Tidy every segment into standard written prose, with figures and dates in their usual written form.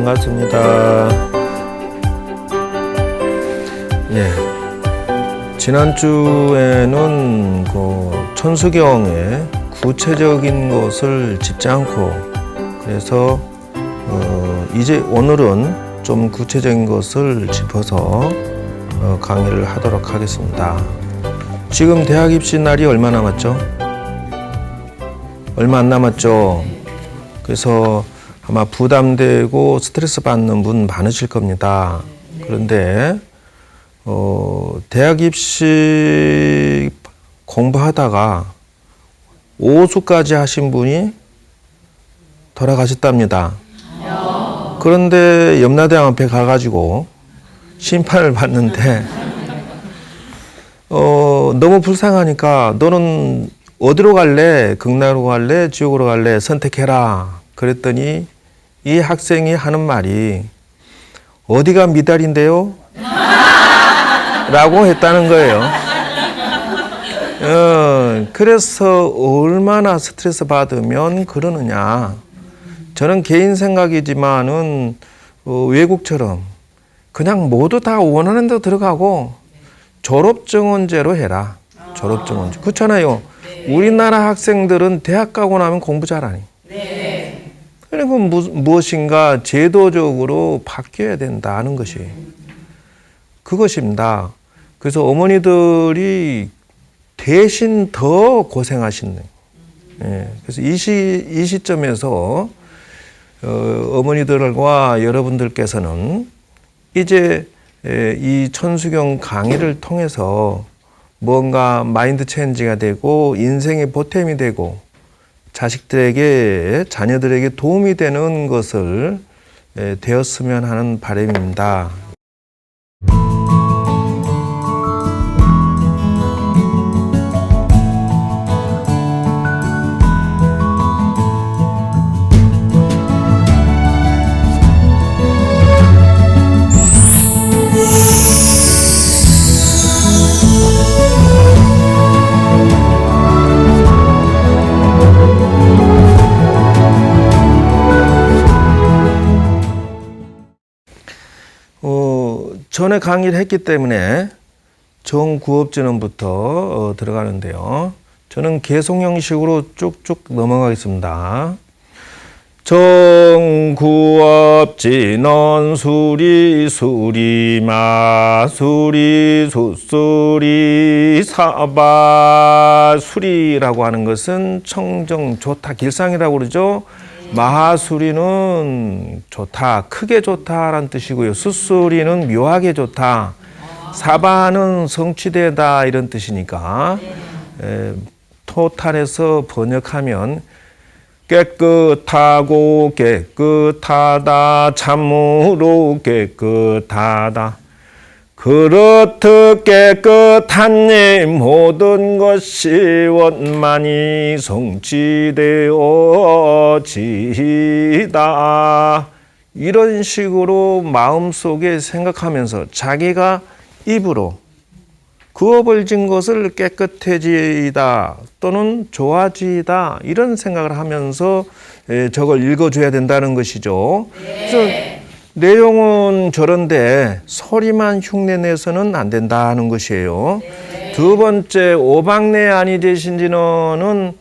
반갑습니다. 예. 지난주에는 천수경의 구체적인 것을 짚지 않고, 그래서 이제 오늘은 좀 구체적인 것을 짚어서 강의를 하도록 하겠습니다. 지금 대학 입시 날이 얼마 남았죠? 얼마 안 남았죠? 그래서 아마 부담되고 스트레스 받는 분 많으실 겁니다. 그런데 대학 입시 공부하다가 오수까지 하신 분이 돌아가셨답니다. 그런데 염라대왕 앞에 가가지고 심판을 받는데 너무 불쌍하니까 너는 어디로 갈래? 극락으로 갈래? 지옥으로 갈래? 선택해라. 그랬더니 이 학생이 하는 말이 어디가 미달인데요? 라고 했다는 거예요. 그래서 얼마나 스트레스 받으면 그러느냐. 저는 개인 생각이지만은 외국처럼 그냥 모두 다 원하는 데 들어가고 졸업증언제로 해라. 졸업증언제. 그렇잖아요. 우리나라 학생들은 대학 가고 나면 공부 잘하니. 그리고 무엇인가 제도적으로 바뀌어야 된다는 것이 그것입니다. 그래서 어머니들이 대신 더 고생하시는. 그래서 이 시점에서 어머니들과 여러분들께서는 이제 이 천수경 강의를 통해서 뭔가 마인드 체인지가 되고 인생의 보탬이 되고 자식들에게, 자녀들에게 도움이 되는 것을 되었으면 하는 바람입니다. 전에 강의를 했기 때문에 정구업진원부터 들어가는데요. 저는 계속 형식으로 쭉쭉 넘어가겠습니다. 정구업진원 수리 수리마 수리 수수리 사바 수리라고 하는 것은 청정 좋다 길상이라고 그러죠. 마하수리는 좋다, 크게 좋다라는 뜻이고요. 수수리는 묘하게 좋다, 사바는 성취되다 이런 뜻이니까 토탈에서 번역하면 깨끗하고 깨끗하다, 참으로 깨끗하다. 그렇듯 깨끗하니 모든 것이 원만히 성취되어지다. 이런 식으로 마음속에 생각하면서 자기가 입으로 그업을 진 것을 깨끗해지다 또는 좋아지다 이런 생각을 하면서 저걸 읽어줘야 된다는 것이죠. 그래서 내용은 저런데 소리만 흉내내서는 안 된다는 것이에요. 두 번째, 오박내 아니 되신지는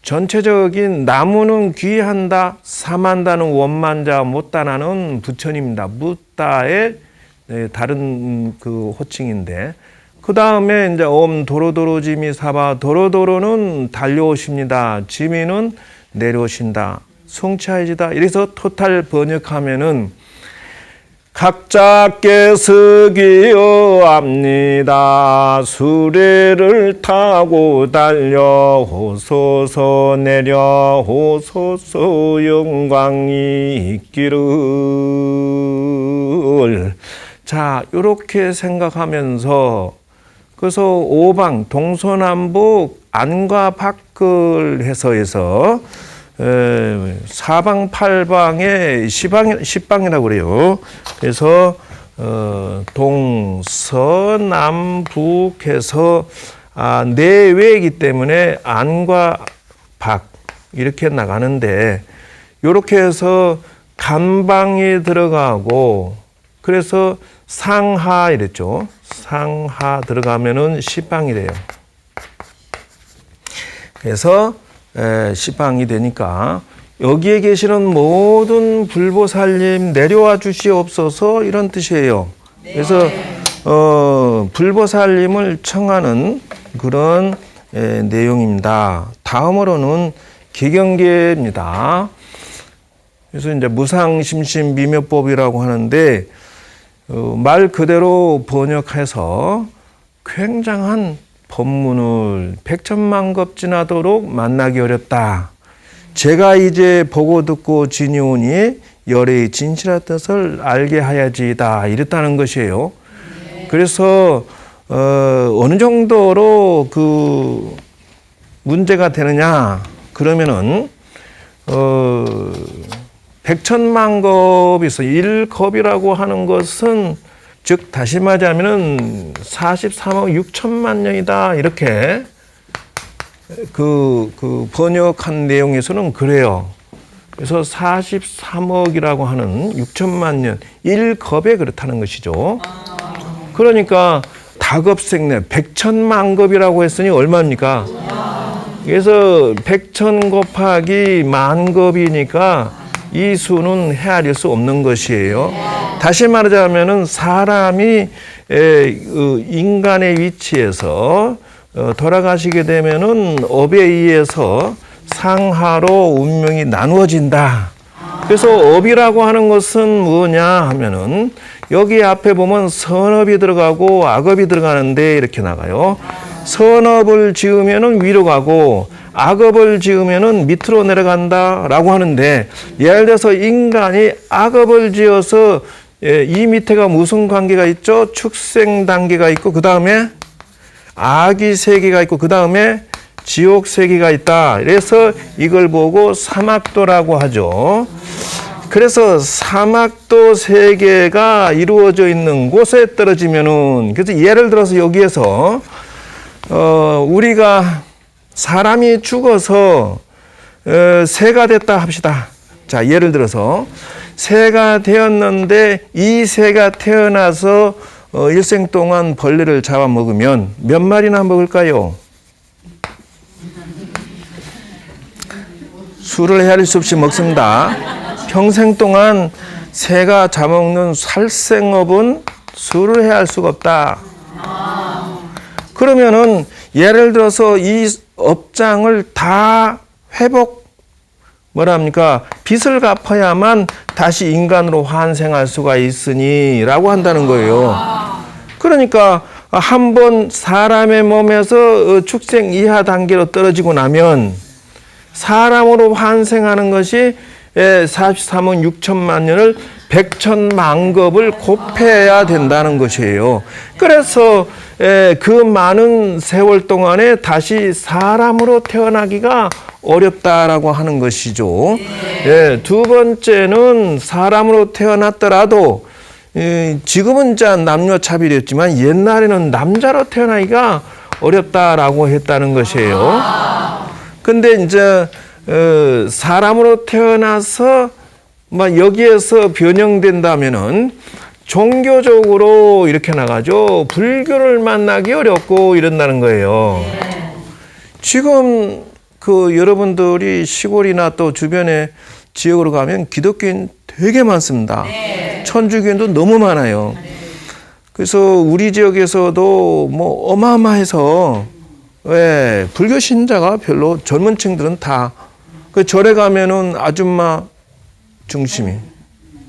전체적인 나무는 귀한다, 사만다는 원만자, 못다나는 부처님입니다. 묻다의 다른 그 호칭인데, 그 다음에 이제 옴 도로도로 지미 사바, 도로도로는 달려오십니다. 지미는 내려오신다. 성취해지다. 이래서 토탈 번역하면은 각자께서 기어합니다. 수레를 타고 달려오소서, 내려오소서, 영광이 있기를. 자, 이렇게 생각하면서 그래서 오방, 동서남북, 안과 밖을 해서 사방팔방에 십방이라고 그래요. 그래서 동서남북해서 내외이기 때문에 안과 밖 이렇게 나가는데, 이렇게 해서 간방에 들어가고 그래서 상하 이랬죠. 상하 들어가면은 시방이 돼요. 그래서 시방이 되니까 여기에 계시는 모든 불보살님 내려와 주시옵소서 이런 뜻이에요. 그래서 불보살님을 청하는 그런 내용입니다. 다음으로는 기경계입니다. 그래서 이제 무상심심 미묘법이라고 하는데 말 그대로 번역해서 굉장한 법문을 백천만급 지나도록 만나기 어렵다. 제가 이제 보고 듣고 지니오니 열의 진실한 뜻을 알게 하야지다. 이랬다는 것이에요. 그래서 어느 정도로 그 문제가 되느냐 그러면은 백천만급에서 1급이라고 하는 것은 즉 다시 말하면은 43억 6천만 년이다 이렇게 그 번역한 내용에서는 그래요. 그래서 43억이라고 하는 6천만 년 1급에 그렇다는 것이죠. 그러니까 다급생내 백천만급이라고 했으니 얼마입니까? 그래서 백천 곱하기 만급이니까 이 수는 헤아릴 수 없는 것이에요. 다시 말하자면은 사람이 인간의 위치에서 돌아가시게 되면은 업에 의해서 상하로 운명이 나누어진다. 그래서 업이라고 하는 것은 뭐냐 하면은 여기 앞에 보면 선업이 들어가고 악업이 들어가는데 이렇게 나가요. 선업을 지으면은 위로 가고 악업을 지으면은 밑으로 내려간다라고 하는데 예를 들어서 인간이 악업을 지어서 이 밑에가 무슨 관계가 있죠? 축생 단계가 있고 그 다음에 아기 세계가 있고 그 다음에 지옥 세계가 있다. 그래서 이걸 보고 사막도라고 하죠. 그래서 사막도 세계가 이루어져 있는 곳에 떨어지면은 그래서 예를 들어서 여기에서 우리가 사람이 죽어서 새가 됐다 합시다. 자, 예를 들어서 새가 되었는데 이 새가 태어나서 일생 동안 벌레를 잡아먹으면 몇 마리나 먹을까요? 수를 헤아릴 수 없이 먹습니다. 평생 동안 새가 잡아먹는 살생업은 수를 헤아릴 수가 없다. 그러면은 예를 들어서 이 업장을 다 빚을 갚아야만 다시 인간으로 환생할 수가 있으니 라고 한다는 거예요. 그러니까 한번 사람의 몸에서 축생 이하 단계로 떨어지고 나면 사람으로 환생하는 것이 43억 6천만 년을 백천만급을 곱해야 된다는 것이에요. 그래서 그 많은 세월 동안에 다시 사람으로 태어나기가 어렵다라고 하는 것이죠. 두 번째는 사람으로 태어났더라도 지금은 남녀 차별이었지만 옛날에는 남자로 태어나기가 어렵다라고 했다는 것이에요. 근데 이제 사람으로 태어나서 여기에서 변형된다면은 종교적으로 이렇게 나가죠. 불교를 만나기 어렵고 이런다는 거예요. 지금 여러분들이 시골이나 또 주변에 지역으로 가면 기독교인 되게 많습니다. 천주교인도 너무 많아요. 그래서 우리 지역에서도 어마어마해서 불교 신자가 별로 젊은 층들은 다 절에 가면은 아줌마 중심이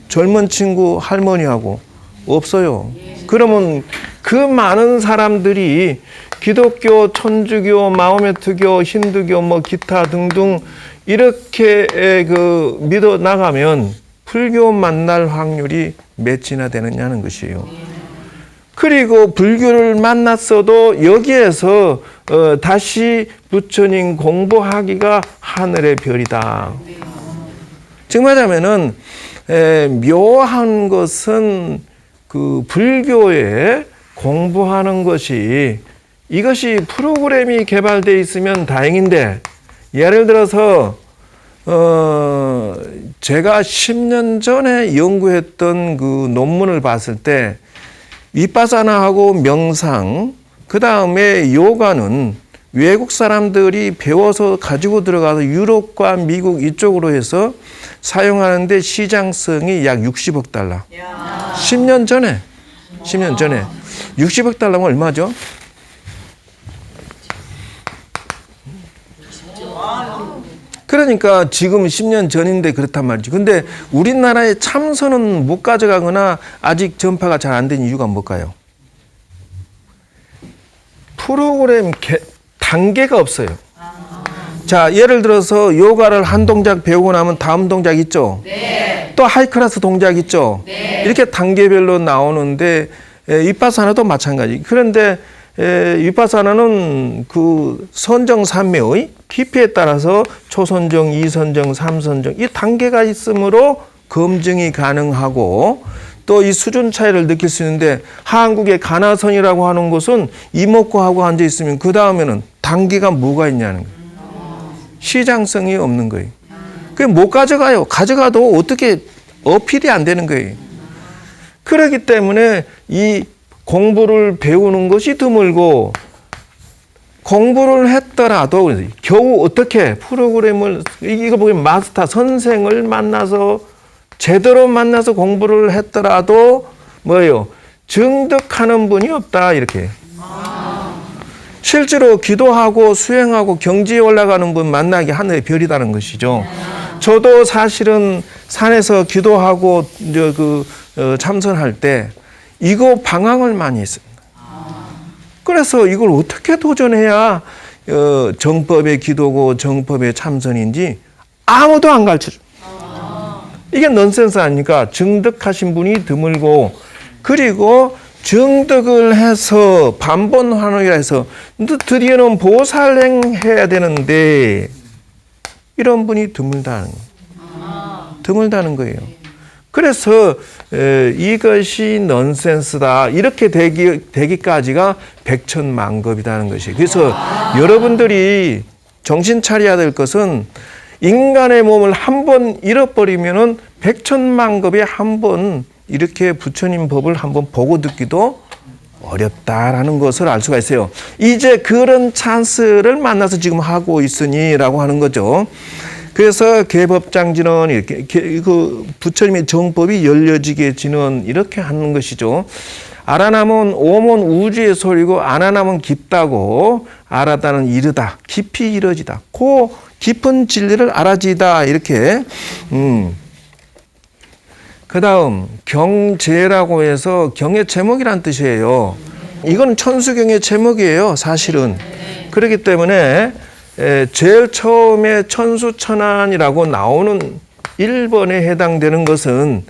젊은 친구 할머니하고 없어요. 그러면 그 많은 사람들이 기독교, 천주교, 마호메트교, 힌두교, 기타 등등 이렇게 믿어 나가면 불교 만날 확률이 몇이나 되느냐는 것이에요. 그리고 불교를 만났어도 여기에서 다시 부처님 공부하기가 하늘의 별이다. 즉 말하면은 묘한 것은 불교에 공부하는 것이 이것이 프로그램이 개발되어 있으면 다행인데 예를 들어서 제가 10년 전에 연구했던 그 논문을 봤을 때 위파사나하고 명상, 그 다음에 요가는 외국 사람들이 배워서 가지고 들어가서 유럽과 미국 이쪽으로 해서 사용하는데 시장성이 약 60억 달러. 10년 전에 60억 달러면 얼마죠? 그러니까 지금 10년 전인데 그렇단 말이지. 근데 우리나라에 참선은 못 가져가거나 아직 전파가 잘 안 된 이유가 뭘까요? 프로그램 단계가 없어요. 자, 예를 들어서 요가를 한 동작 배우고 나면 다음 동작 있죠? 네. 또 하이클래스 동작 있죠? 네. 이렇게 단계별로 나오는데 위파사나도 마찬가지. 그런데 위파사나는 그 선정산매의 깊이에 따라서 초선정, 2선정, 3선정 이 단계가 있으므로 검증이 가능하고 또 이 수준 차이를 느낄 수 있는데 한국의 가나선이라고 하는 것은 이목구하고 앉아 있으면 그 다음에는 단계가 뭐가 있냐는 거예요. 시장성이 없는 거예요. 그게 못 가져가요. 가져가도 어떻게 어필이 안 되는 거예요. 그렇기 때문에 이 공부를 배우는 것이 드물고 공부를 했더라도 겨우 어떻게 프로그램을 이거 보면 마스터 선생을 만나서 제대로 만나서 공부를 했더라도 뭐예요? 증득하는 분이 없다 이렇게. 실제로 기도하고 수행하고 경지에 올라가는 분 만나기 하늘의 별이라는 것이죠. 저도 사실은 산에서 기도하고 참선할 때 이거 방황을 많이 했습니다. 그래서 이걸 어떻게 도전해야 정법의 기도고 정법의 참선인지 아무도 안 가르쳐줘. 이게 넌센스 아닙니까? 증득하신 분이 드물고 그리고 증득을 해서 반본환원이라 해서 드디어는 보살행 해야 되는데 이런 분이 드물다는 거예요. 그래서 이것이 넌센스다 이렇게 되기까지가 백천만급이라는 것이에요. 그래서 여러분들이 정신 차려야 될 것은 인간의 몸을 한 번 잃어버리면은 백천만급에 한 번 이렇게 부처님 법을 한번 보고 듣기도 어렵다라는 것을 알 수가 있어요. 이제 그런 찬스를 만나서 지금 하고 있으니라고 하는 거죠. 그래서 개법장진은 이렇게 그 부처님의 정법이 열려지게 지는 이렇게 하는 것이죠. 알아남은 오몬 우주의 소리고 안아남은 깊다고 알아다는 이르다 깊이 이르지다 그 깊은 진리를 알아지다 이렇게 그 다음 경제라고 해서 경의 제목이란 뜻이에요. 이건 천수경의 제목이에요 사실은. 그렇기 때문에 제일 처음에 천수천안이라고 나오는 1번에 해당되는 것은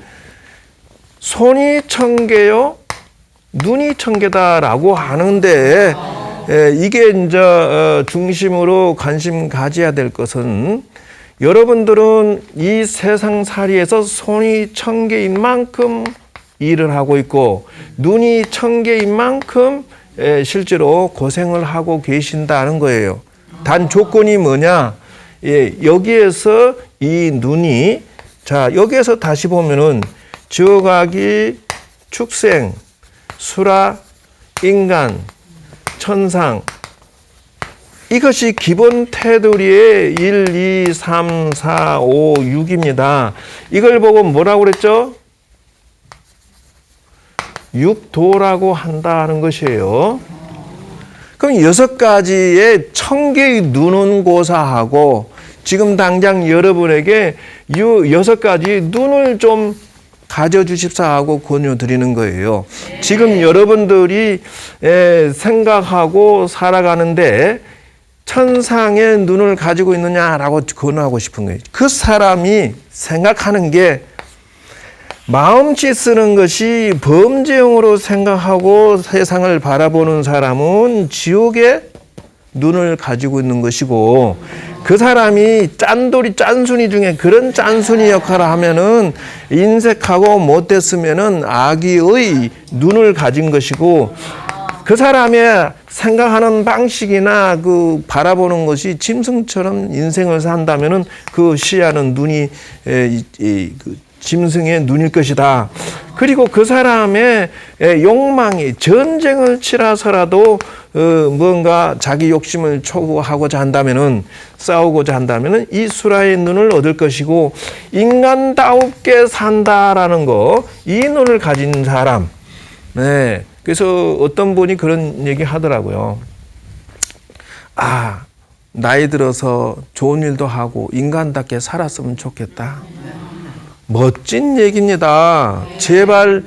손이 천개요 눈이 천개다라고 하는데 이게 이제 중심으로 관심 가져야 될 것은 여러분들은 이 세상살이에서 손이 1000개인 만큼 일을 하고 있고 눈이 1000개인 만큼 실제로 고생을 하고 계신다는 거예요. 단 조건이 뭐냐? 여기에서 이 눈이 자 여기에서 다시 보면은 지어가기, 축생, 수라, 인간, 천상 이것이 기본 테두리의 1, 2, 3, 4, 5, 6입니다. 이걸 보고 뭐라고 그랬죠? 육도라고 한다는 것이에요. 그럼 6가지의 1000개의 눈은 고사하고 지금 당장 여러분에게 이 6가지 눈을 좀 가져주십사 하고 권유드리는 거예요. 지금 여러분들이 생각하고 살아가는데 천상의 눈을 가지고 있느냐라고 권유하고 싶은 거예요. 그 사람이 생각하는 게 마음씨 쓰는 것이 범죄형으로 생각하고 세상을 바라보는 사람은 지옥의 눈을 가지고 있는 것이고 그 사람이 짠돌이 짠순이 중에 그런 짠순이 역할을 하면은 인색하고 못됐으면은 악의의 눈을 가진 것이고 그 사람의 생각하는 방식이나 그 바라보는 것이 짐승처럼 인생을 산다면은 그 시야는 눈이 그 짐승의 눈일 것이다. 그리고 그 사람의 욕망이 전쟁을 치라서라도 뭔가 자기 욕심을 초구하고자 한다면은, 싸우고자 한다면은 이 수라의 눈을 얻을 것이고, 인간다웁게 산다라는 거, 이 눈을 가진 사람. 네. 그래서 어떤 분이 그런 얘기 하더라고요. 아, 나이 들어서 좋은 일도 하고 인간답게 살았으면 좋겠다. 멋진 얘기입니다. 제발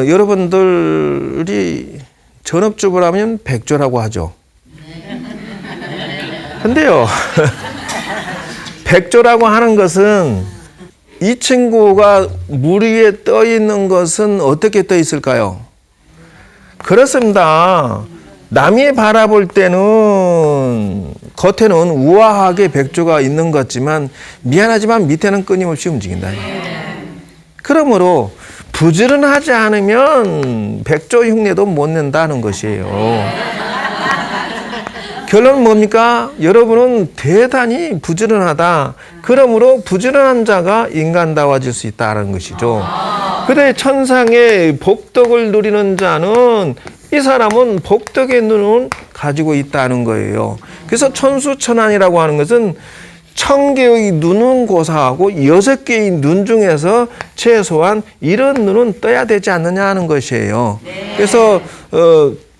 여러분들이 전업주부라면 백조라고 하죠. 근데요, 백조라고 하는 것은, 이 친구가 물 위에 떠 있는 것은 어떻게 떠 있을까요? 그렇습니다. 남이 바라볼 때는 겉에는 우아하게 백조가 있는 것 같지만, 미안하지만 밑에는 끊임없이 움직인다. 그러므로 부지런하지 않으면 백조 흉내도 못 낸다는 것이에요. 결론은 뭡니까? 여러분은 대단히 부지런하다. 그러므로 부지런한 자가 인간다워질 수 있다는 것이죠. 그런데 천상의 복덕을 누리는 자는, 이 사람은 복덕의 눈을 가지고 있다는 거예요. 그래서 천수천안이라고 하는 것은 1000개의 눈은 고사하고 6개의 눈 중에서 최소한 이런 눈은 떠야 되지 않느냐 하는 것이에요. 그래서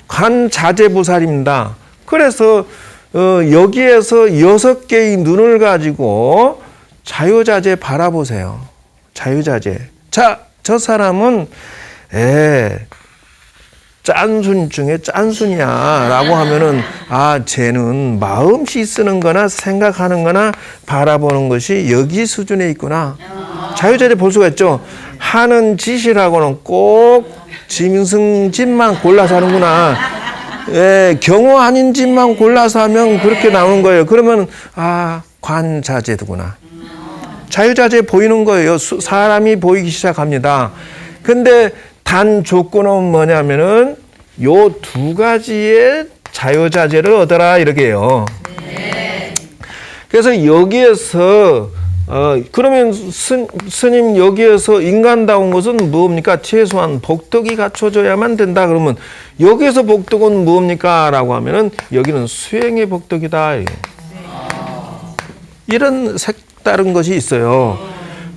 관자재부살입니다. 그래서 여기에서 6개의 눈을 가지고 자유자재 바라보세요. 자유자재. 자, 저 사람은 짠순 중에 짠순이야 라고 하면은, 아, 쟤는 마음씨 쓰는 거나 생각하는 거나 바라보는 것이 여기 수준에 있구나. 자유자재 볼 수가 있죠. 하는 짓이라고는 꼭 짐승 짓만 골라서 하는구나. 경호 아닌 짓만 골라서 하면 그렇게 나오는 거예요. 그러면, 아, 관자재구나. 자유자재 보이는 거예요. 사람이 보이기 시작합니다. 근데 단 조건은 뭐냐면은 요 2가지의 자유자재를 얻어라, 이렇게 해요. 그래서 여기에서 그러면 스님, 여기에서 인간다운 것은 뭡니까? 최소한 복덕이 갖춰져야만 된다. 그러면 여기에서 복덕은 뭡니까? 라고 하면은 여기는 수행의 복덕이다. 이런 색다른 것이 있어요.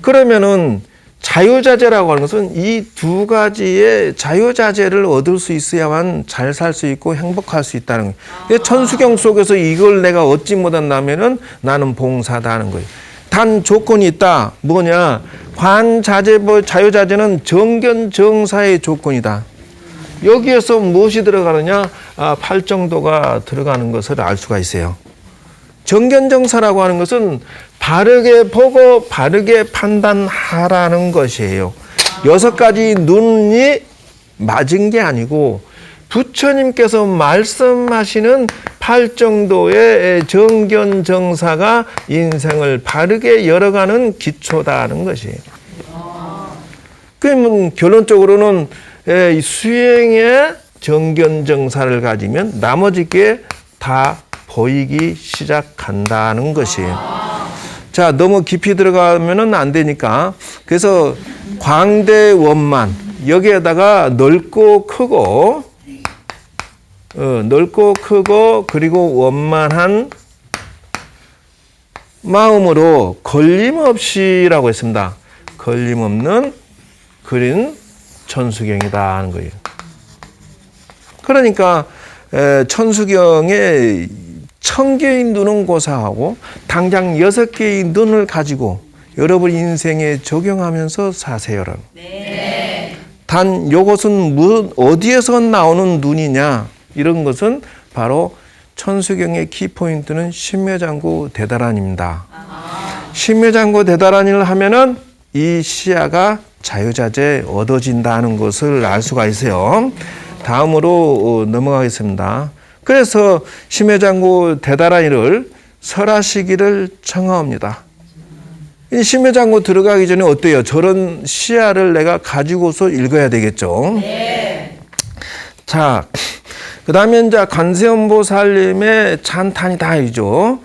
그러면은 자유자재라고 하는 것은 이 2가지의 자유자재를 얻을 수 있어야만 잘 살 수 있고 행복할 수 있다는 거예요. 천수경 속에서 이걸 내가 얻지 못한다면은 나는 봉사다 하는 거예요. 단 조건이 있다. 뭐냐? 관자재, 자유자재는 정견정사의 조건이다. 여기에서 무엇이 들어가느냐? 팔정도가 들어가는 것을 알 수가 있어요. 정견정사라고 하는 것은 바르게 보고 바르게 판단하라는 것이에요. 6가지 눈이 맞은 게 아니고 부처님께서 말씀하시는 8정도의 정견정사가 인생을 바르게 열어가는 기초다는 것이에요. 그러면 결론적으로는 수행의 정견정사를 가지면 나머지 게 다 보이기 시작한다는 것이에요. 자, 너무 깊이 들어가면은 안 되니까. 그래서 광대원만, 여기에다가 넓고 크고 그리고 원만한 마음으로 걸림없이라고 했습니다. 걸림없는 그린 천수경이다 하는 거예요. 그러니까 천수경에 1000개의 눈은 고사하고 당장 6개의 눈을 가지고 여러분 인생에 적용하면서 사세요. 네. 단 이것은 어디에서 나오는 눈이냐, 이런 것은 바로 천수경의 키포인트는 신묘장구 대다란입니다. 신묘장구 대다란을 하면은 이 시야가 자유자재 얻어진다는 것을 알 수가 있어요. 다음으로 넘어가겠습니다. 그래서 심해장구 대다란이를 설하시기를 청하옵니다. 이 심해장구 들어가기 전에 어때요? 저런 시야를 내가 가지고서 읽어야 되겠죠. 네. 자, 그 다음에 이제 관세음보살님의 찬탄이다, 이죠.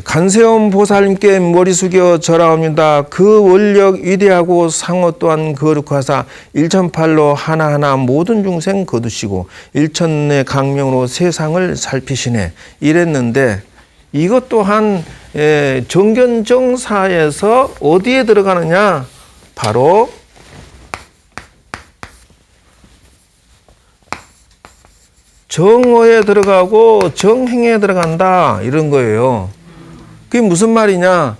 관세음보살님께 머리 숙여 절하옵니다. 그 원력 위대하고 상호 또한 거룩하사 일천팔로 하나하나 모든 중생 거두시고 일천의 강명으로 세상을 살피시네. 이랬는데 이것 또한 정견정사에서 어디에 들어가느냐? 바로 정어에 들어가고 정행에 들어간다, 이런 거예요. 그게 무슨 말이냐?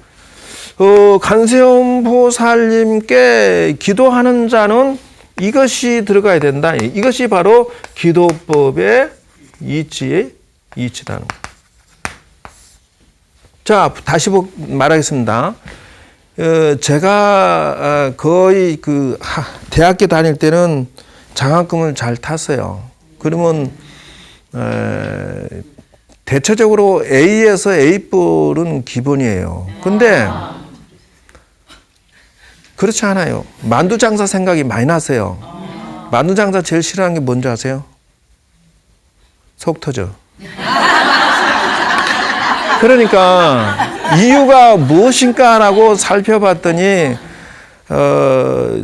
관세음보살님께 기도하는 자는 이것이 들어가야 된다. 이것이 바로 기도법의 이치다는 거예요. 자, 다시 말하겠습니다. 제가 거의 대학교 다닐 때는 장학금을 잘 탔어요. 그러면 대체적으로 A에서 A+은 기본이에요. 근데 그렇지 않아요. 만두장사 생각이 많이 나세요. 만두장사 제일 싫어하는 게 뭔지 아세요? 속 터져. 그러니까 이유가 무엇인가라고 살펴봤더니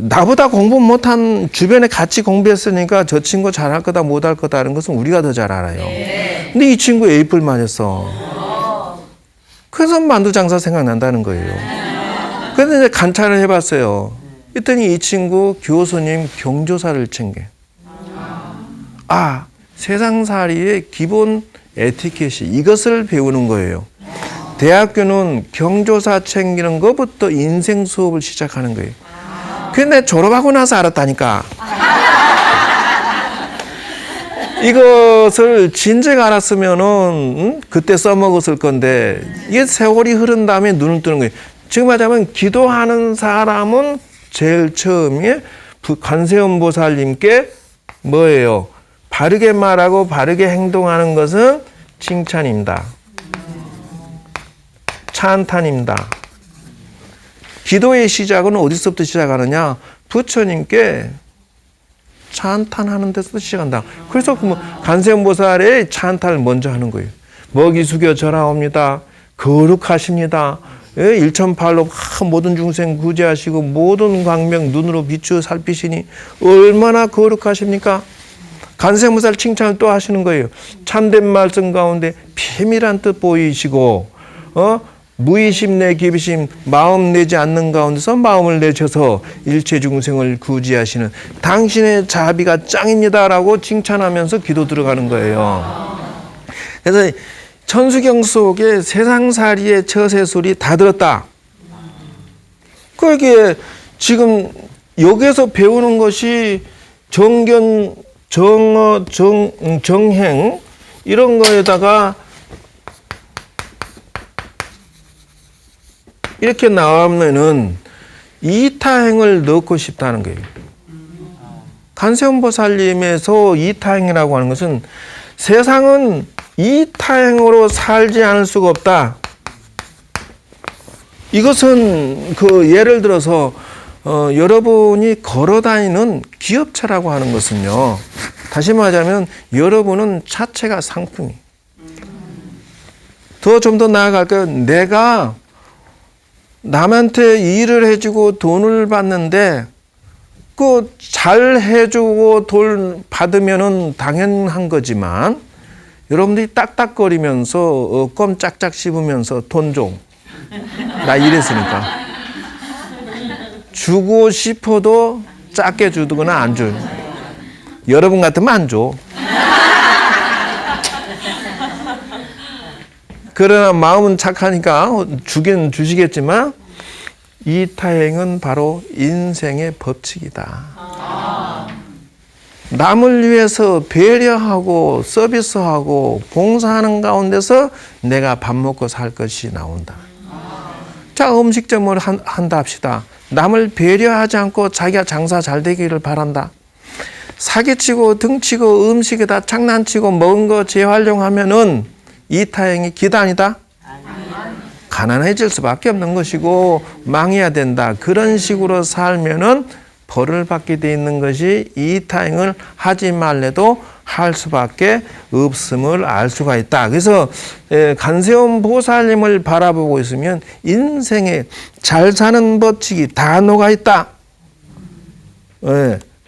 나보다 공부 못한 주변에 같이 공부했으니까 저 친구 잘할 거다 못할 거다라는 것은 우리가 더 잘 알아요. 근데 이 친구 A+ 맞았어. 그래서 만두장사 생각난다는 거예요. 그런데 이제 관찰을 해봤어요. 그랬더니 이 친구 교수님 경조사를 챙겨. 세상살이의 기본 에티켓이 이것을 배우는 거예요. 대학교는 경조사 챙기는 것부터 인생 수업을 시작하는 거예요. 근데 졸업하고 나서 알았다니까. 이것을 진작 알았으면은 그때 써먹었을 건데 이게 세월이 흐른 다음에 눈을 뜨는 거예요. 지금 하자면 기도하는 사람은 제일 처음에 관세음보살님께 뭐예요? 바르게 말하고 바르게 행동하는 것은 칭찬입니다. 찬탄입니다. 기도의 시작은 어디서부터 시작하느냐? 부처님께 찬탄하는 데서 시작한다. 그래서 관세음보살의 찬탄을 먼저 하는 거예요. 먹이 숙여 절하옵니다. 거룩하십니다. 일천팔로 모든 중생 구제하시고 모든 광명 눈으로 비추어 살피시니 얼마나 거룩하십니까? 관세음보살 칭찬을 또 하시는 거예요. 참된 말씀 가운데 비밀한 뜻 보이시고 무의심 내 기비심 마음 내지 않는 가운데서 마음을 내셔서 일체 중생을 구제하시는 당신의 자비가 짱입니다라고 칭찬하면서 기도 들어가는 거예요. 그래서 천수경 속에 세상살이의 처세술이 다 들었다. 그게 지금 여기에서 배우는 것이 정견, 정어, 정행 이런 거에다가 이렇게 나오면은 이타행을 넣고 싶다는 거예요. 관세음보살님에서 이타행이라고 하는 것은 세상은 이타행으로 살지 않을 수가 없다. 이것은 예를 들어서 여러분이 걸어다니는 기업차라고 하는 것은요. 다시 말하자면 여러분은 자체가 상품이. 좀 더 나아갈까요? 내가 남한테 일을 해주고 돈을 받는데 잘 해주고 돈 받으면은 당연한 거지만 여러분들이 딱딱거리면서 껌 짝짝 씹으면서 돈 줘. 나 이랬으니까. 주고 싶어도 작게 주거나 안 줘요. 여러분 같으면 안 줘. 그러나 마음은 착하니까 주긴 주시겠지만 이타행은 바로 인생의 법칙이다. 남을 위해서 배려하고 서비스하고 봉사하는 가운데서 내가 밥 먹고 살 것이 나온다. 자, 음식점을 한다 합시다. 남을 배려하지 않고 자기가 장사 잘 되기를 바란다. 사기치고 등치고 음식에다 장난치고 먹은 거 재활용하면은 이타행이 기단이다? 가난해질 수밖에 없는 것이고 망해야 된다. 그런 식으로 살면은 벌을 받게 돼 있는 것이 이타행을 하지 말래도 할 수밖에 없음을 알 수가 있다. 그래서 간세음 보살님을 바라보고 있으면 인생에 잘 사는 법칙이 다 녹아 있다.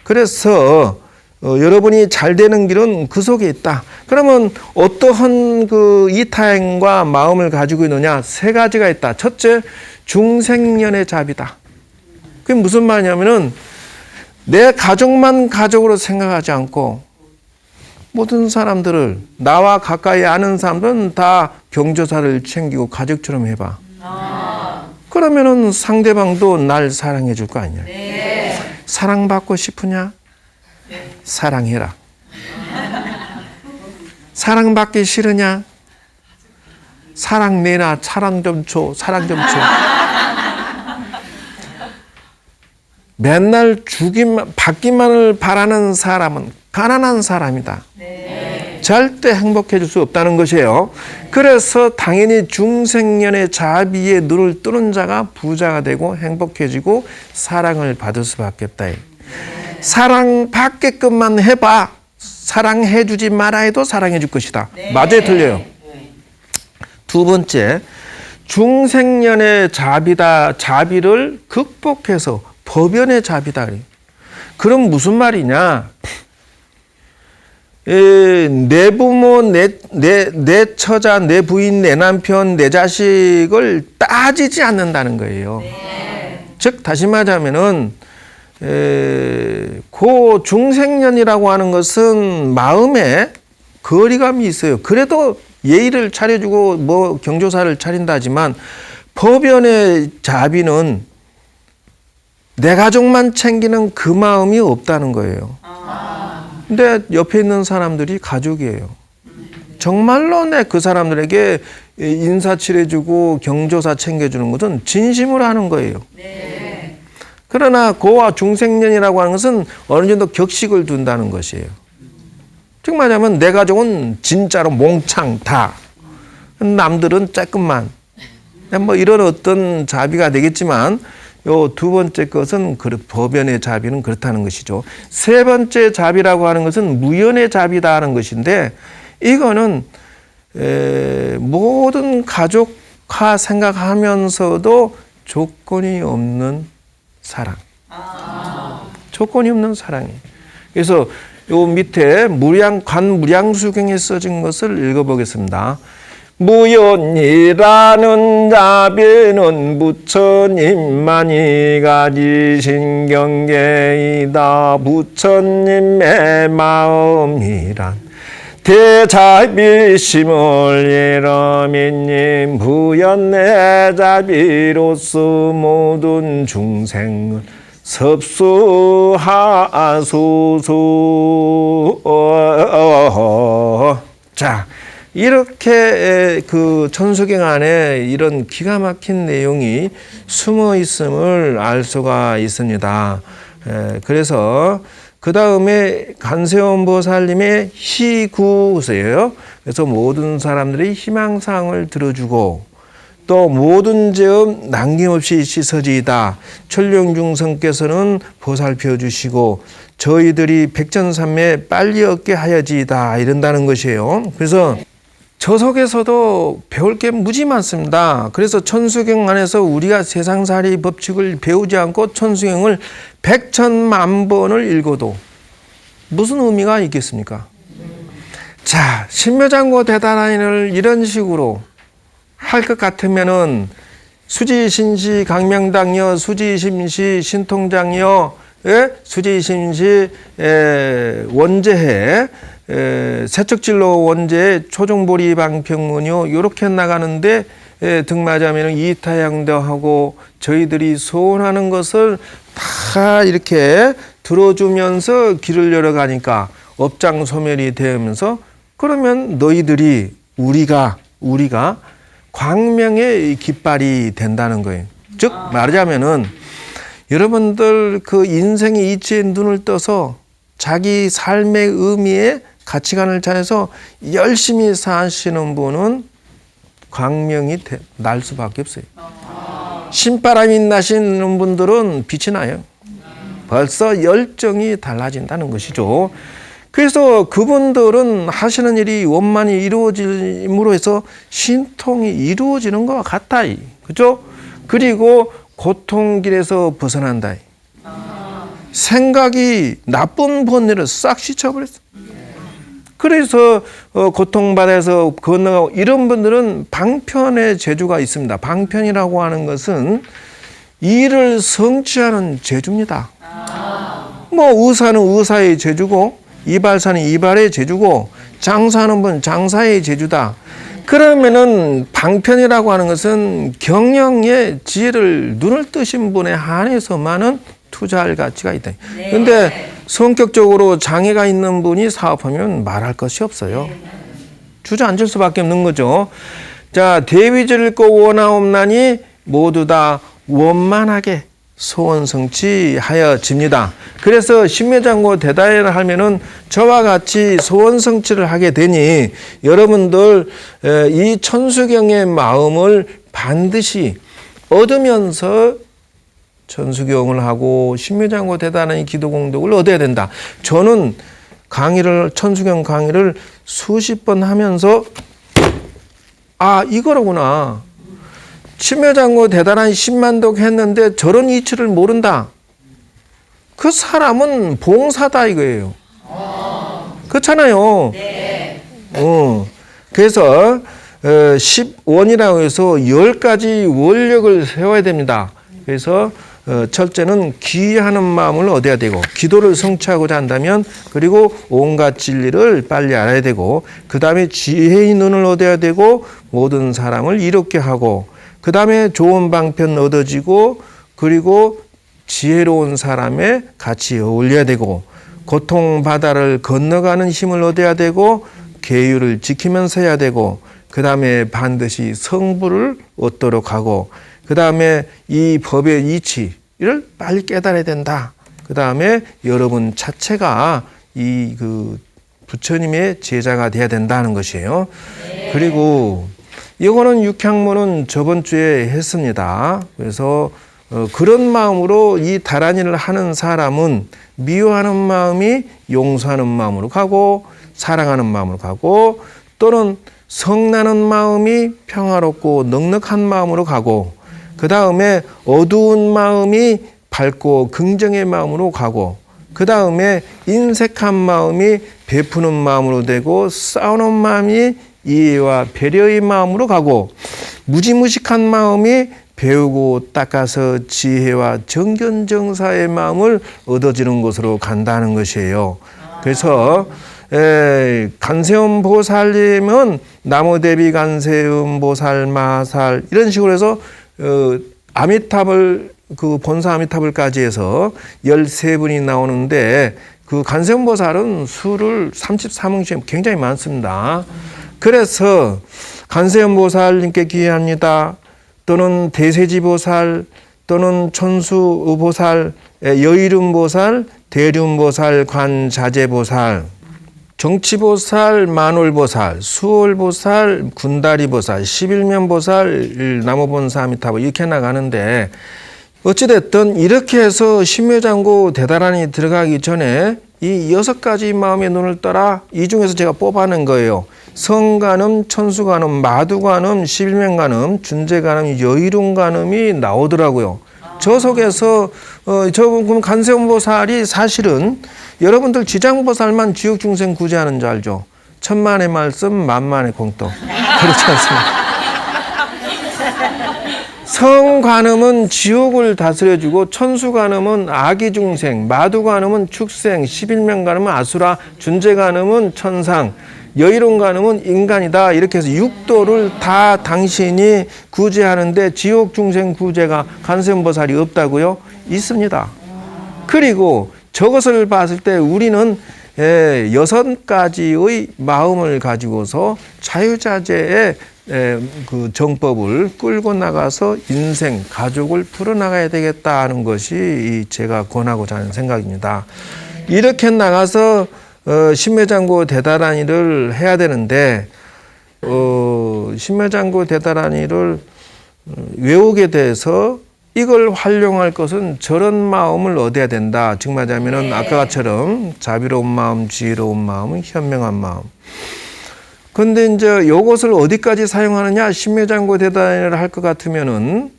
그래서 여러분이 잘 되는 길은 그 속에 있다. 그러면 어떠한 그 이타행과 마음을 가지고 있느냐? 세 가지가 있다. 첫째, 중생년의 자비다. 그게 무슨 말이냐면은 내 가족만 가족으로 생각하지 않고 모든 사람들을, 나와 가까이 아는 사람들은 다 경조사를 챙기고 가족처럼 해봐. 그러면은 상대방도 날 사랑해 줄 거 아니야. 네. 사랑받고 싶으냐? 네. 사랑해라. 사랑받기 싫으냐? 사랑 내나, 사랑 좀 줘, 사랑 좀 줘. 맨날 받기만을 바라는 사람은 가난한 사람이다. 네. 절대 행복해질 수 없다는 것이에요. 그래서 당연히 중생년의 자비에 눈을 뜨는 자가 부자가 되고 행복해지고 사랑을 받을 수밖에 없다. 네. 사랑받게끔만 해봐. 사랑해주지 말아 해도 사랑해줄 것이다. 네. 맞아요, 틀려요? 네. 두 번째, 중생년의 자비다. 자비를 극복해서 법연의 자비다. 그럼 무슨 말이냐? 내 부모, 내 처자, 내 부인, 내 남편, 내 자식을 따지지 않는다는 거예요. 네. 즉 다시 말하면은 그 중생년이라고 하는 것은 마음에 거리감이 있어요. 그래도 예의를 차려주고 뭐 경조사를 차린다 하지만 법연의 자비는 내 가족만 챙기는 그 마음이 없다는 거예요. 근데 옆에 있는 사람들이 가족이에요. 정말로 내 그 사람들에게 인사치레주고 경조사 챙겨주는 것은 진심으로 하는 거예요. 네. 그러나 고와 중생년이라고 하는 것은 어느 정도 격식을 둔다는 것이에요. 즉 말하자면 내 가족은 진짜로 몽창 다. 남들은 조금만. 뭐 이런 어떤 자비가 되겠지만 요 두 번째 것은 법연의 자비는 그렇다는 것이죠. 세 번째 자비라고 하는 것은 무연의 자비다 하는 것인데 이거는 모든 가족화 생각하면서도 조건이 없는 사랑. 조건이 없는 사랑이에요. 그래서 요 밑에 관무량수경에 써진 것을 읽어보겠습니다. 무연이라는 자비는 부처님만이 가지신 경계이다. 부처님의 마음이란 대자비심을 예러미님 부연의 자비로서 모든 중생을 섭수하소서. 자, 이렇게 그 천수경 안에 이런 기가 막힌 내용이 숨어 있음을 알 수가 있습니다. 그래서 그 다음에 간세음 보살님의 희구세요. 그래서 모든 사람들이 희망사항을 들어주고 또 모든 죄업 남김없이 씻어지이다. 천룡중성께서는 보살펴 주시고 저희들이 백전삼매 빨리 얻게 하여지이다. 이런다는 것이에요. 그래서 저 속에서도 배울 게 무지 많습니다. 그래서 천수경 안에서 우리가 세상살이 법칙을 배우지 않고 천수경을 100,000,000 번을 읽어도 무슨 의미가 있겠습니까? 자, 신묘장고 대단한을 이런 식으로 할 것 같으면은 수지신시 강명당여, 수지심시 신통장여, 수지심시 원제해, 세척진로 원제 초종보리 방평문요 이렇게 나가는데 등맞으면 이타양도 하고 저희들이 소원하는 것을 다 이렇게 들어주면서 길을 열어가니까 업장소멸이 되면서 그러면 너희들이 우리가 광명의 깃발이 된다는 거예요. 즉 말하자면은 여러분들 그 인생의 이치에 눈을 떠서 자기 삶의 의미에 가치관을 찾아서 열심히 사시는 분은 광명이 날 수밖에 없어요. 신바람이 나시는 분들은 빛이 나요. 벌써 열정이 달라진다는 것이죠. 그래서 그분들은 하시는 일이 원만히 이루어짐으로 해서 신통이 이루어지는 것 같다. 그죠? 그리고 고통길에서 벗어난다. 생각이 나쁜 번뇌를 싹 씻어버렸어. 그래서 고통받아서 건너가고 이런 분들은 방편의 재주가 있습니다. 방편이라고 하는 것은 일을 성취하는 재주입니다. 뭐 의사는 의사의 재주고 이발사는 이발의 재주고 장사하는 분 장사의 재주다. 그러면은 방편이라고 하는 것은 경영의 지혜를 눈을 뜨신 분에 한해서만은 투자할 가치가 있다. 그런데 성격적으로 장애가 있는 분이 사업하면 말할 것이 없어요. 주저앉을 수밖에 없는 거죠. 자, 대위를 꼭 원하옵나니 모두 다 원만하게 소원 성취하여집니다. 그래서 신묘장구 대다해를 하면은 저와 같이 소원 성취를 하게 되니 여러분들 이 천수경의 마음을 반드시 얻으면서 천수경을 하고 신묘장구 대단한 기도 공덕을 얻어야 된다. 저는 천수경 강의를 수십 번 하면서 이거로구나. 신묘장구 대단한 10만독 했는데 저런 이치를 모른다. 그 사람은 봉사다 이거예요. 그렇잖아요. 네. 그래서 10원이라고 해서 10가지 원력을 세워야 됩니다. 그래서 첫째는 기하는 마음을 얻어야 되고 기도를 성취하고자 한다면 그리고 온갖 진리를 빨리 알아야 되고 그 다음에 지혜의 눈을 얻어야 되고 모든 사람을 이롭게 하고 그 다음에 좋은 방편 얻어지고 그리고 지혜로운 사람에 같이 어울려야 되고 고통 바다를 건너가는 힘을 얻어야 되고 계율을 지키면서 해야 되고 그 다음에 반드시 성부를 얻도록 하고 그 다음에 이 법의 이치를 빨리 깨달아야 된다. 그 다음에 여러분 자체가 이 부처님의 제자가 돼야 된다는 것이에요. 네. 그리고 이거는 육향문은 저번 주에 했습니다. 그래서 그런 마음으로 이 다란이를 하는 사람은 미워하는 마음이 용서하는 마음으로 가고 사랑하는 마음으로 가고 또는 성나는 마음이 평화롭고 넉넉한 마음으로 가고 그 다음에 어두운 마음이 밝고 긍정의 마음으로 가고 그 다음에 인색한 마음이 베푸는 마음으로 되고 싸우는 마음이 이해와 배려의 마음으로 가고 무지무식한 마음이 배우고 닦아서 지혜와 정견정사의 마음을 얻어지는 것으로 간다는 것이에요. 그래서 간세음 보살님은 나무대비 간세음 보살 마살 이런 식으로 해서 아미탑을 본사 아미탑을까지 해서 13분이 나오는데 그 간세음 보살은 수를 33응시 굉장히 많습니다. 그래서 간세음 보살님께 기회합니다. 또는 대세지 보살 또는 천수 보살, 여의륜 보살, 대륜 보살, 관자재 보살, 정치보살, 만월보살, 수월보살, 군다리 보살, 11면 보살, 나무본사 아미타불 이렇게 나가는데 어찌됐든 이렇게 해서 신묘장구 대다란이 들어가기 전에 이 6가지 마음의 눈을 따라 이 중에서 제가 뽑아낸 거예요. 성간음, 천수간음, 마두간음, 11면간음, 준재간음, 여의륜간음이 나오더라고요. 저 속에서 그럼 간세음보살이 사실은 여러분들 지장보살만 지옥중생 구제하는 줄 알죠? 천만의 말씀, 만만의 공덕. 그렇지 않습니까? 성관음은 지옥을 다스려주고 천수관음은 아기중생, 마두관음은 축생, 11면관음은 아수라, 준재관음은 천상, 여의론관음은 인간이다. 이렇게 해서 6도를 다 당신이 구제하는데 지옥중생 구제가 간세음보살이 없다고요? 있습니다. 그리고 저것을 봤을 때 우리는 6가지의 마음을 가지고서 자유자재의 그 정법을 끌고 나가서 인생, 가족을 풀어나가야 되겠다는 것이 제가 권하고자 하는 생각입니다. 이렇게 나가서 신묘장구 대다란이를 해야 되는데 신묘장구 대다란이를 외우게 돼서 이걸 활용할 것은 저런 마음을 얻어야 된다. 즉 말하자면은 아까처럼 자비로운 마음, 지혜로운 마음, 현명한 마음. 근데 이제 요것을 어디까지 사용하느냐? 신묘장구 대단을 할 것 같으면은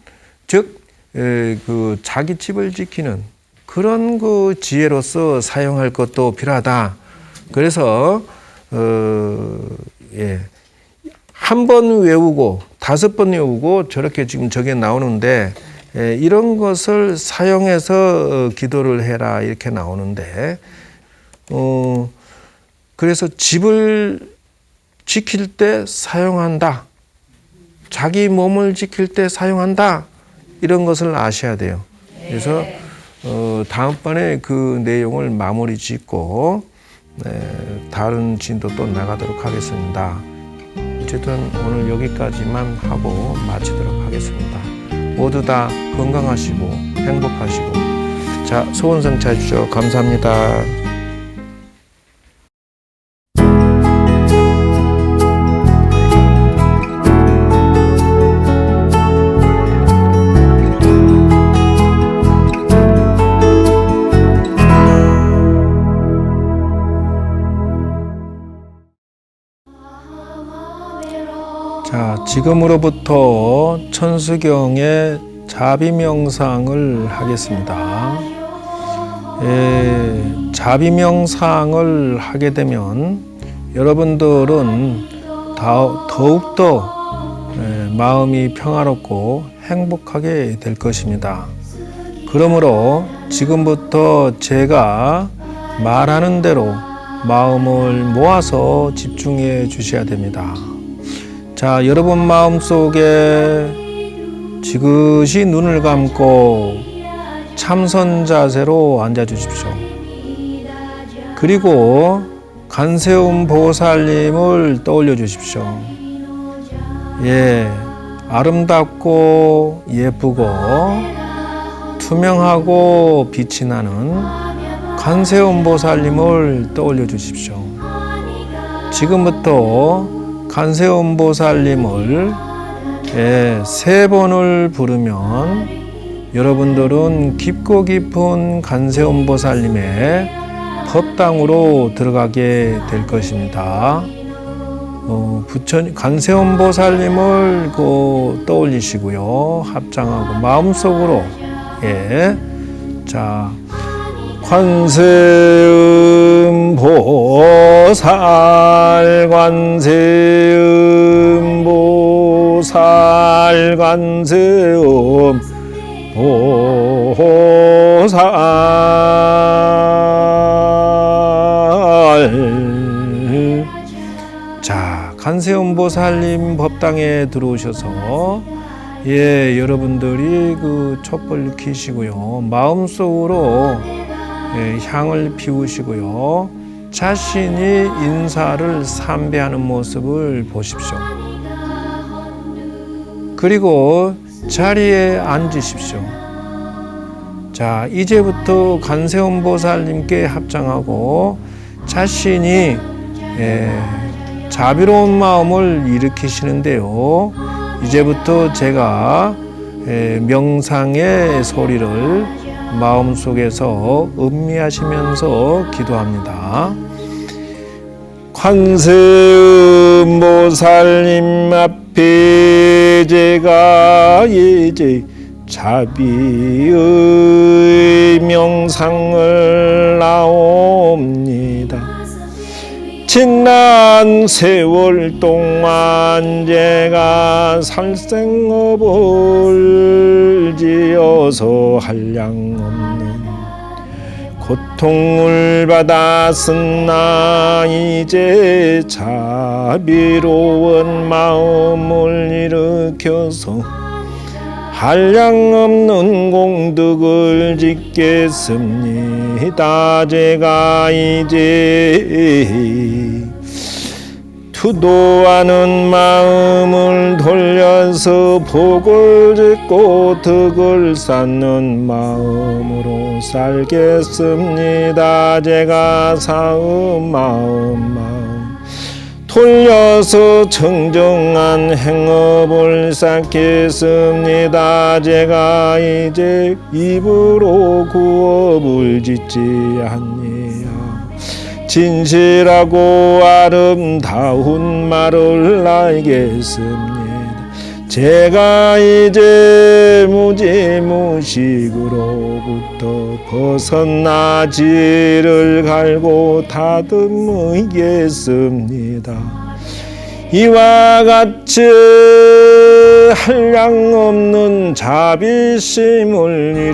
즉 그 자기 집을 지키는 그런 그 지혜로서 사용할 것도 필요하다. 그래서 한 번 외우고 5번 외우고 저렇게 지금 저게 나오는데 이런 것을 사용해서 기도를 해라 이렇게 나오는데 그래서 집을 지킬 때 사용한다. 자기 몸을 지킬 때 사용한다. 이런 것을 아셔야 돼요. 그래서 다음번에 그 내용을 마무리 짓고 다른 진도 또 나가도록 하겠습니다. 어쨌든 오늘 여기까지만 하고 마치도록 하겠습니다. 모두 다 건강하시고 행복하시고 자 소원성 찾으십시오. 감사합니다. 자, 지금으로부터 천수경의 자비명상을 하겠습니다. 자비명상을 하게 되면 여러분들은 더욱더 마음이 평화롭고 행복하게 될 것입니다. 그러므로 지금부터 제가 말하는 대로 마음을 모아서 집중해 주셔야 됩니다. 자, 여러분 마음속에 지그시 눈을 감고 참선 자세로 앉아 주십시오. 그리고 간세음 보살님을 떠올려 주십시오. 아름답고 예쁘고 투명하고 빛이 나는 간세음 보살님을 떠올려 주십시오. 지금부터 간세음 보살님을 3번을 부르면 여러분들은 깊고 깊은 간세음 보살님의 법당으로 들어가게 될 것입니다. 간세음 보살님을 떠올리시고요. 합장하고 마음속으로 자 관세음 보살 관세음 보살 관세음 보살 자 간세음 보살님 법당에 들어오셔서 여러분들이 그 촛불 켜시고요. 마음속으로 향을 피우시고요. 자신이 인사를 삼배하는 모습을 보십시오. 그리고 자리에 앉으십시오. 자, 이제부터 간세음 보살님께 합장하고 자신이 자비로운 마음을 일으키시는데요. 이제부터 제가 명상의 소리를 마음속에서 음미하시면서 기도합니다. 관세음 보살님 앞에 제가 이제 자비의 명상을 나옵니다. 지난 세월 동안 제가 살생업을 지어서 한량없는 고통을 받았으나 이제 자비로운 마음을 일으켜서 한량없는 공덕을 짓겠습니다. 제가 이제 투도하는 마음을 돌려서 복을 짓고 덕을 쌓는 마음으로 살겠습니다. 제가 사은 마음 돌려서 청정한 행업을 쌓겠습니다. 제가 이제 입으로 구업을 짓지 않니야. 진실하고 아름다운 말을 알겠습니다. 제가 이제 무지무식으로부터 벗어나지를 갈고 다듬으겠습니다. 이와 같이 한량없는 자비심을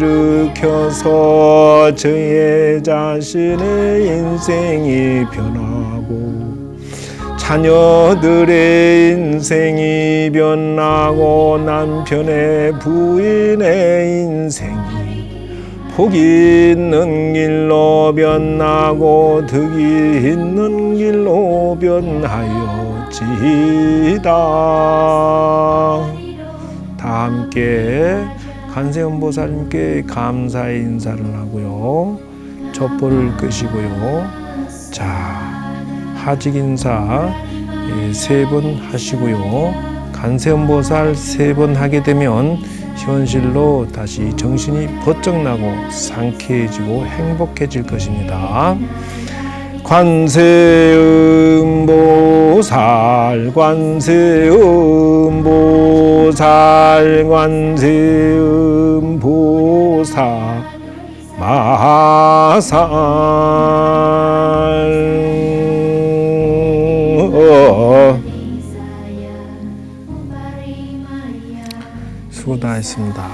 일으켜서 저의 자신의 인생이 변하고 자녀들의 인생이 변하고 남편의 부인의 인생이 복 있는 길로 변하고 덕이 있는 길로 변하여지이다. 다 함께 관세음보살님께 감사의 인사를 하고요. 촛불을 끄시고요. 자, 하직 인사 3번 하시고요. 관세음보살 3번 하게 되면 현실로 다시 정신이 번쩍 나고 상쾌해지고 행복해질 것입니다. 관세음보살 관세음보살 관세음보살 마살 수고 다 했습니다.